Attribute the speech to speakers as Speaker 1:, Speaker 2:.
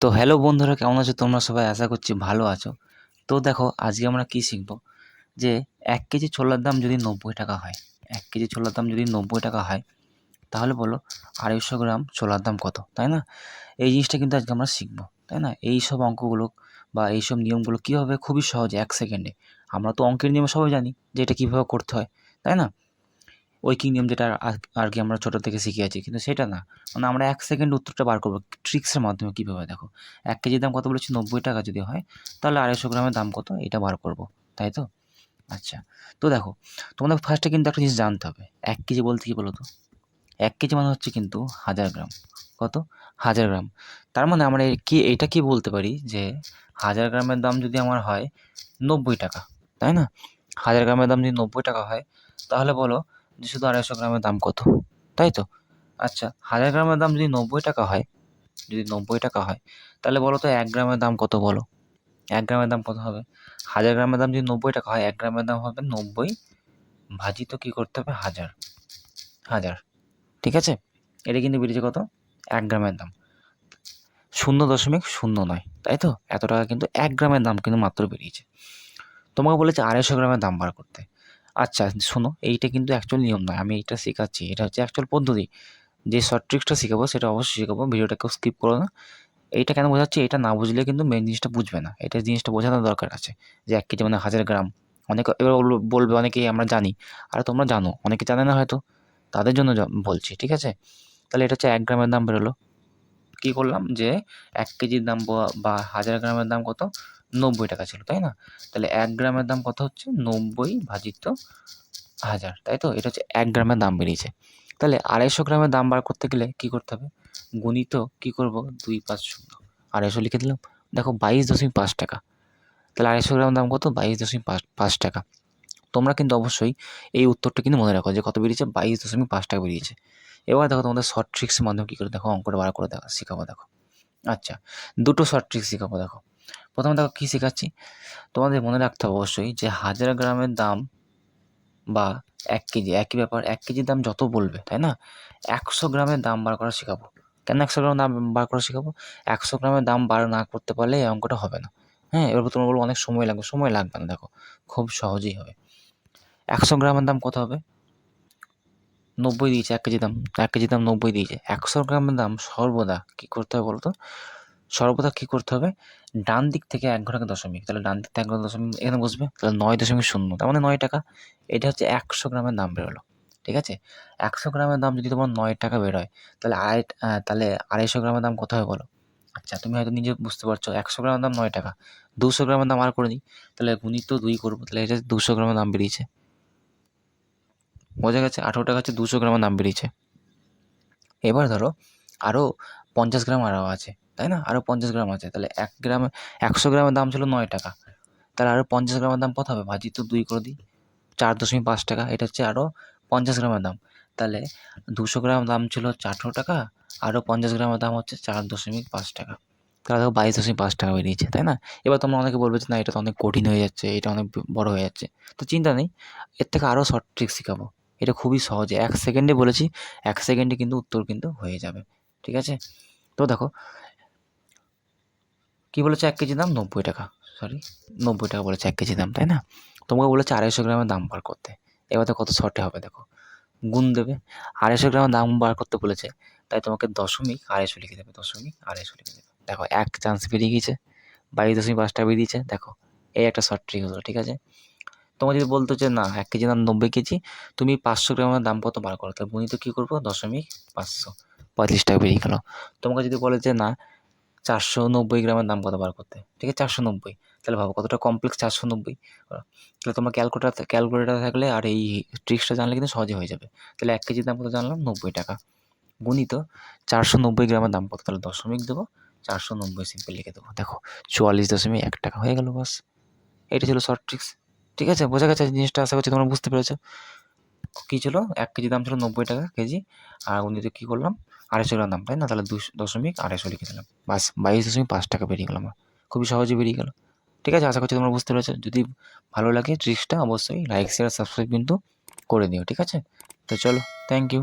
Speaker 1: তো হ্যালো বন্ধুরা, কেমন আছো তোমরা সবাই? আশা করছি ভালো আছো। তো দেখো, আজকে আমরা কি শিখবো যে ১ কেজি ছোলার দাম যদি ৯০ টাকা হয়, ১ কেজি ছোলার দাম যদি ৯০ টাকা হয়, তাহলে বলো ২৫০ গ্রাম ছোলার দাম কত, তাই না? এই জিনিসটা কিন্তু আজকে আমরা শিখবো, তাই না? এইসব অঙ্কগুলো বা এইসব নিয়মগুলো কী হবে, খুবই সহজে ১ সেকেন্ডে। আমরা তো অঙ্কের নিয়ম সবাই জানি যে এটা কীভাবে করতে হয়, তাই না? ঐকিক নিয়ম যেটা আর কি আমরা ছোটো থেকে শিখে আছি, কিন্তু সেটা না। মানে আমরা ১ সেকেন্ডে উত্তরটা বার করবো ট্রিক্সের মাধ্যমে। কীভাবে দেখো, ১ কেজির দাম কত বলেছি? ৯০ টাকা যদি হয়, তাহলে ২৫০ গ্রামের দাম কত এটা বার করবো, তাই তো? আচ্ছা, তো দেখো, তোমাদের ফার্স্টে কিন্তু একটা জিনিস জানতে হবে। ১ কেজি বলতে কী বলো তো? ১ কেজি মানে হচ্ছে কিন্তু ১০০০ গ্রাম। কত? ১০০০ গ্রাম। তার মানে আমরা এটা কি বলতে পারি যে ১০০০ গ্রামের দাম যদি আমার হয় ৯০ টাকা, তাই না? ১০০০ গ্রামের দাম যদি ৯০ টাকা হয়, তাহলে বলো যে শুধু ২৫০ গ্রামের দাম কত? তাই তো? আচ্ছা, ১০০০ গ্রামের দাম যদি ৯০ টাকা হয়, যদি ৯০ টাকা হয়, তাহলে বলো তো ১ গ্রামের দাম কত বলো? ১ গ্রামের দাম কত হবে? ১০০০ গ্রামের দাম যদি ৯০ টাকা হয়, ১ গ্রামের দাম হবে ৯০ ভাজিত কী করতে হবে? ১০০০। ঠিক আছে? এটা কিন্তু বেরিয়েছে কত? ১ গ্রামের দাম ০.০৯, তাই তো? এত টাকা কিন্তু ১ গ্রামের দাম কিন্তু মাত্র বেরিয়েছে। তোমাকে বলেছে ২৫০ গ্রামের দাম বার করতে। আচ্ছা শোনো, এইটা কিন্তু অ্যাকচুয়াল নিয়ম নয়, আমি এটা শেখাচ্ছি। এটা হচ্ছে অ্যাকচুয়াল পদ্ধতি। যে শর্ট ট্রিক্সটা শেখাবো সেটা অবশ্যই শেখাবো, ভিডিওটা কেউ স্কিপ করো না। এইটা কেন বোঝাচ্ছি, এটা না বুঝলে কিন্তু মেইন জিনিসটা বুঝবে না। এটা জিনিসটা বোঝানোর দরকার আছে যে ১ কেজি মানে ১০০০ গ্রাম। অনেকে এবার বলবে অনেকেই আমরা জানি, আর তোমরা জানো, অনেকে জানে না হয়তো, তাদের জন্য বলছি, ঠিক আছে? তাহলে এটা হচ্ছে ১ গ্রামের দাম বেরোলো। কী করলাম যে ১ কেজির দাম বা ১০০০ গ্রামের দাম কত? ৯০ টাকা ছিল, তাই না? তাহলে ১ গ্রামের দাম কত হচ্ছে? ৯০ ভাজিত ১০০০, তাই তো? এটা হচ্ছে ১ গ্রামের দাম বেরিয়েছে। তাহলে ২৫০ গ্রামের দাম বার করতে গেলে কী করতে হবে? গুণিত কী করব? ২ ৫ ০, ২৫০ লিখে দিলাম। দেখো ২২.৫ টাকা। তাহলে ২৫০ গ্রামের দাম কত? ২২.৫ টাকা। তোমরা কিন্তু অবশ্যই এই উত্তরটা কিন্তু মনে রাখো যে কত বেরিয়েছে? ২২.৫ টাকা বেরিয়েছে। এবার দেখো তোমাদের শর্ট ট্রিক্সের মাধ্যমে কী করে দেখো অঙ্কটা বার করে শিখাবো দেখো। আচ্ছা, দুটো শর্ট ট্রিক্স শেখাবো দেখো। প্রথমে দেখো কী শেখাচ্ছি, তোমাদের মনে রাখতে হবে অবশ্যই যে ১০০০ গ্রামের দাম বা ১ কেজি একই ব্যাপার। ১ কেজির দাম যত বলবে, তাই না? ১০০ গ্রামের দাম বার করা শেখাবো। কেন ১০০ গ্রামের দাম বার করা শেখাবো? ১০০ গ্রামের দাম বার না করতে পারলে এই অঙ্কটা হবে না। হ্যাঁ? এবার তোমরা বলবে অনেক সময় লাগবে। সময় লাগবে না, দেখো খুব সহজেই হবে। ১০০ গ্রামের দাম কত হবে? ৯০ দিয়েছে ১ কেজির দাম। ১ কেজির দাম ৯০ দিয়েছে। ১০০ গ্রামের দাম সর্বদা কী করতে হবে বলো তো? সর্বদা কী করতে হবে? ডান দিক থেকে ১ ঘটাকে দশমিক। তাহলে ডান দিক থেকে ১ ঘটাকে দশমিক এখানে বসবে। তাহলে ৯.০, তার মানে ৯ টাকা। এটা হচ্ছে ১০০ গ্রামের দাম বেরোলো। ঠিক আছে? ১০০ গ্রামের দাম যদি তোমার ৯ টাকা বেরোয়, তাহলে তাহলে ২৫০ গ্রামের দাম কত হবে বলো? আচ্ছা, তুমি হয়তো নিজে বুঝতে পারছো ১০০ গ্রামের দাম ৯ টাকা। ২০০ গ্রামের দাম আর করে নিই। তাহলে গুণিত ২ করবো। তাহলে এটা ২০০ গ্রামের দাম বেরিয়েছে। বোঝা গেছে? ১৮ টাকা হচ্ছে ২০০ গ্রামের দাম বেরিয়েছে। এবার ধরো আরও ৫০ গ্রাম আরও আছে, তাই না? আরও ৫০ গ্রাম আছে। তাহলে ১০০ গ্রামের দাম ছিল ৯ টাকা। তাহলে আরও ৫০ গ্রামের দাম কত হবে? ভাজিত ২ করে দিই। ৪.৫ টাকা। এটা হচ্ছে আরও ৫০ গ্রামের দাম। তাহলে ২০০ গ্রাম দাম ছিল ১৮ টাকা, আরও ৫০ গ্রামের দাম হচ্ছে ৪.৫ টাকা। তাহলে দেখো ২২.৫ টাকা বেরিয়েছে, তাই না? এবার তোমরা অনেকে বলবে যে না, এটা তো অনেক কঠিন হয়ে যাচ্ছে, এটা অনেক বড় হয়ে যাচ্ছে। তো চিন্তা নেই, এর থেকে আরও শর্ট ট্রিক শেখাবো। এটা খুবই সহজে ১ সেকেন্ডে বলেছি, ১ সেকেন্ডে কিন্তু উত্তর কিন্তু হয়ে যাবে। ঠিক আছে? তো দেখো কী বলেছে, ১ কেজির দাম ৯০ টাকা। ৯০ টাকা বলেছে ১ কেজির দাম, তাই না? তোমাকে বলেছে ২৫০ গ্রামের দাম বার করতে। এবার তো কত শর্টে হবে দেখো। গুণ দেবে। ২৫০ গ্রামের দাম বার করতে বলেছে, তাই তোমাকে দশমিক ২৫০ লিখে দেবে। দশমিক ২৫০ লিখে দেবে। দেখো ১ চান্স বেরিয়ে গিয়েছে। ২২.৫ টাকা বেরিয়েছে। দেখো এই একটা শর্ট ট্রিক হলো, ঠিক আছে? তোমাকে যদি বলতো যে না, ১ কেজির দাম ৯০ কেজি, তুমি ৫০০ গ্রামের দাম কত বার করো? তাহলে গুণিত কী করবো? দশমিক ৫০০, ৩৫ টাকা বেরিয়ে গেল। তোমাকে যদি বলে যে না, ৪৯০ গ্রামের দাম কত বার করতে? ঠিক আছে, ৪৯০। তাহলে ভাবো কতটা কমপ্লেক্স ৪৯০। তাহলে তোমার ক্যালকুলেটর থাকলে আর এই ট্রিক্সটা জানলে কিন্তু সহজে হয়ে যাবে। তাহলে ১ কেজির দাম কত জানলাম? ৯০ টাকা। গুণিত ৪৯০ গ্রামের দাম কত? তাহলে দশমিক দেবো, ৪৯০ সিম্পল লিখে দেবো। দেখো ৪৪.১ টাকা হয়ে গেল, বাস। এটা ছিল শর্ট ট্রিক্স। ঠিক আছে? বোঝা গেছে জিনিসটা? আশা করছি তোমরা বুঝতে পেরেছো। কী ছিল? ১ কেজির দাম ছিল ৯০ টাকা কেজি, আর গুণিত কী করলাম? ২৫০ গ্রাম দাম, তাই না? তাহলে দশমিক ২৫০ লিখে দিলাম। বাস ২২.৫ টাকা বেরিয়ে গেল আমার। খুবই সহজে বেরিয়ে গেল। ঠিক আছে? আশা করছি তোমরা বুঝতে পেরেছো। যদি ভালো লাগে ট্রিক্সটা অবশ্যই লাইক, শেয়ার, সাবস্ক্রাইব কিন্তু করে দিও। ঠিক আছে? তো চলো, থ্যাংক ইউ।